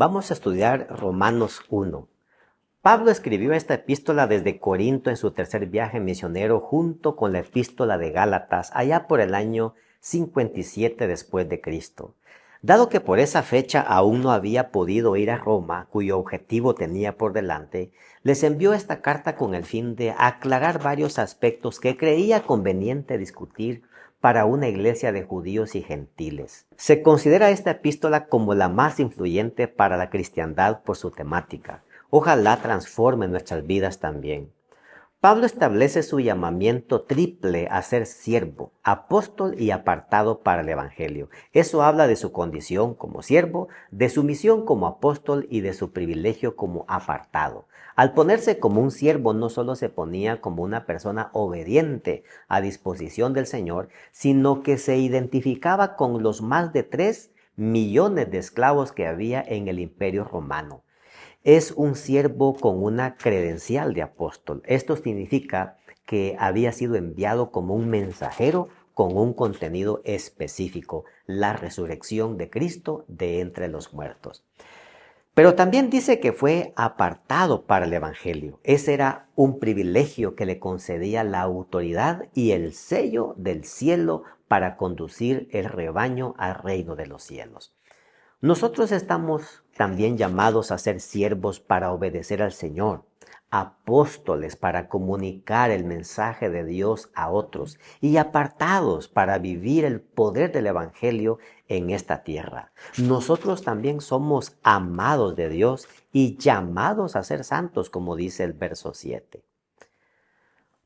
Vamos a estudiar Romanos 1. Pablo escribió esta epístola desde Corinto en su tercer viaje misionero junto con la epístola de Gálatas allá por el año 57 después de Cristo. Dado que por esa fecha aún no había podido ir a Roma, cuyo objetivo tenía por delante, les envió esta carta con el fin de aclarar varios aspectos que creía conveniente discutir para una iglesia de judíos y gentiles. Se considera esta epístola como la más influyente para la cristiandad por su temática. Ojalá transforme nuestras vidas también. Pablo establece su llamamiento triple a ser siervo, apóstol y apartado para el evangelio. Eso habla de su condición como siervo, de su misión como apóstol y de su privilegio como apartado. Al ponerse como un siervo no solo se ponía como una persona obediente a disposición del Señor, sino que se identificaba con los más de 3 millones de esclavos que había en el Imperio Romano. Es un siervo con una credencial de apóstol. Esto significa que había sido enviado como un mensajero con un contenido específico, la resurrección de Cristo de entre los muertos. Pero también dice que fue apartado para el evangelio. Ese era un privilegio que le concedía la autoridad y el sello del cielo para conducir el rebaño al reino de los cielos. Nosotros estamos también llamados a ser siervos para obedecer al Señor, apóstoles para comunicar el mensaje de Dios a otros y apartados para vivir el poder del Evangelio en esta tierra. Nosotros también somos amados de Dios y llamados a ser santos, como dice el verso 7.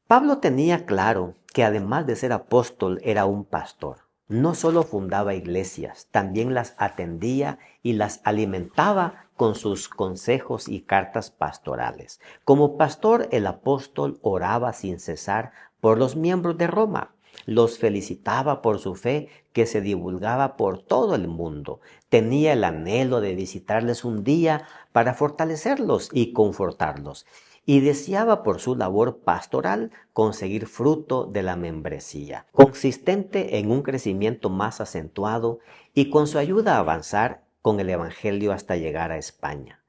Pablo tenía claro que además de ser apóstol era un pastor. No solo fundaba iglesias, también las atendía y las alimentaba con sus consejos y cartas pastorales. Como pastor, el apóstol oraba sin cesar por los miembros de Roma. Los felicitaba por su fe que se divulgaba por todo el mundo. Tenía el anhelo de visitarles un día para fortalecerlos y confortarlos. Y deseaba por su labor pastoral conseguir fruto de la membresía, consistente en un crecimiento más acentuado y con su ayuda avanzar con el Evangelio hasta llegar a España.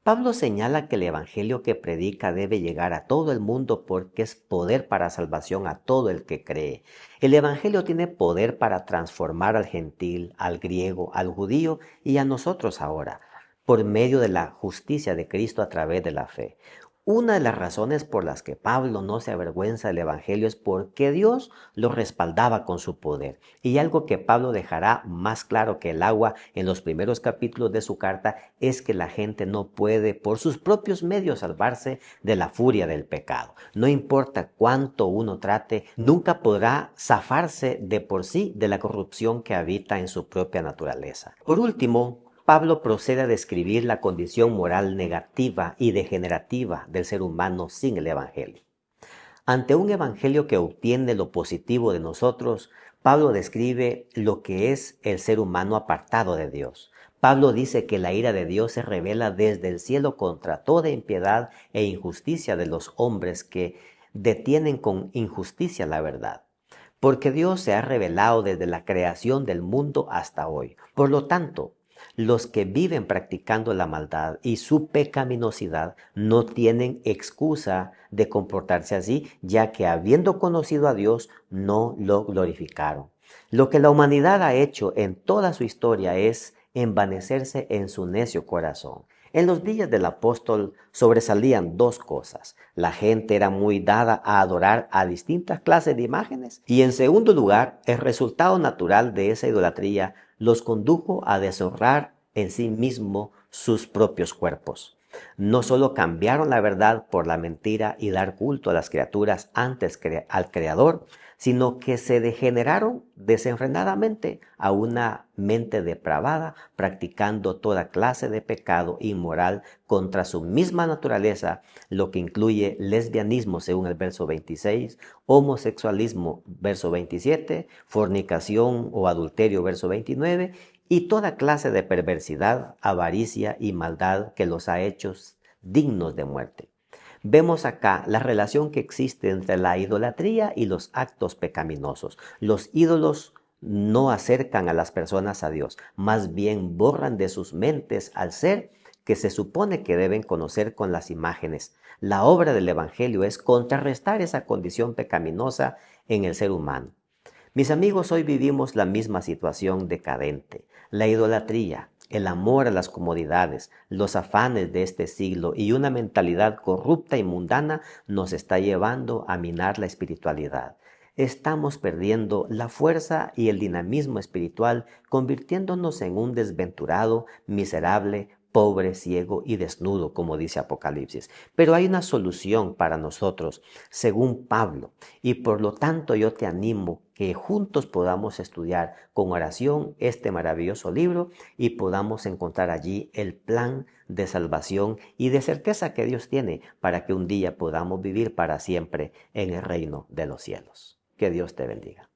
Pablo señala que el Evangelio que predica debe llegar a todo el mundo porque es poder para salvación a todo el que cree. El Evangelio tiene poder para transformar al gentil, al griego, al judío y a nosotros ahora, por medio de la justicia de Cristo a través de la fe. Una de las razones por las que Pablo no se avergüenza del Evangelio es porque Dios lo respaldaba con su poder. Y algo que Pablo dejará más claro que el agua en los primeros capítulos de su carta es que la gente no puede por sus propios medios salvarse de la furia del pecado. No importa cuánto uno trate, nunca podrá zafarse de por sí de la corrupción que habita en su propia naturaleza. Por último, Pablo procede a describir la condición moral negativa y degenerativa del ser humano sin el Evangelio. Ante un Evangelio que obtiene lo positivo de nosotros, Pablo describe lo que es el ser humano apartado de Dios. Pablo dice que la ira de Dios se revela desde el cielo contra toda impiedad e injusticia de los hombres que detienen con injusticia la verdad. Porque Dios se ha revelado desde la creación del mundo hasta hoy. Por lo tanto, los que viven practicando la maldad y su pecaminosidad no tienen excusa de comportarse así, ya que habiendo conocido a Dios, no lo glorificaron. Lo que la humanidad ha hecho en toda su historia es envanecerse en su necio corazón. En los días del apóstol sobresalían 2 cosas. La gente era muy dada a adorar a distintas clases de imágenes y en segundo lugar, el resultado natural de esa idolatría los condujo a deshonrar en sí mismo sus propios cuerpos. No solo cambiaron la verdad por la mentira y dar culto a las criaturas antes al Creador, sino que se degeneraron desenfrenadamente a una mente depravada, practicando toda clase de pecado inmoral contra su misma naturaleza, lo que incluye lesbianismo según el verso 26, homosexualismo verso 27, fornicación o adulterio verso 29, y toda clase de perversidad, avaricia y maldad que los ha hecho dignos de muerte. Vemos acá la relación que existe entre la idolatría y los actos pecaminosos. Los ídolos no acercan a las personas a Dios, más bien borran de sus mentes al ser que se supone que deben conocer con las imágenes. La obra del Evangelio es contrarrestar esa condición pecaminosa en el ser humano. Mis amigos, hoy vivimos la misma situación decadente. La idolatría, el amor a las comodidades, los afanes de este siglo y una mentalidad corrupta y mundana nos está llevando a minar la espiritualidad. Estamos perdiendo la fuerza y el dinamismo espiritual, convirtiéndonos en un desventurado, miserable, pobre, ciego y desnudo, como dice Apocalipsis. Pero hay una solución para nosotros, según Pablo, y por lo tanto yo te animo que juntos podamos estudiar con oración este maravilloso libro y podamos encontrar allí el plan de salvación y de certeza que Dios tiene para que un día podamos vivir para siempre en el reino de los cielos. Que Dios te bendiga.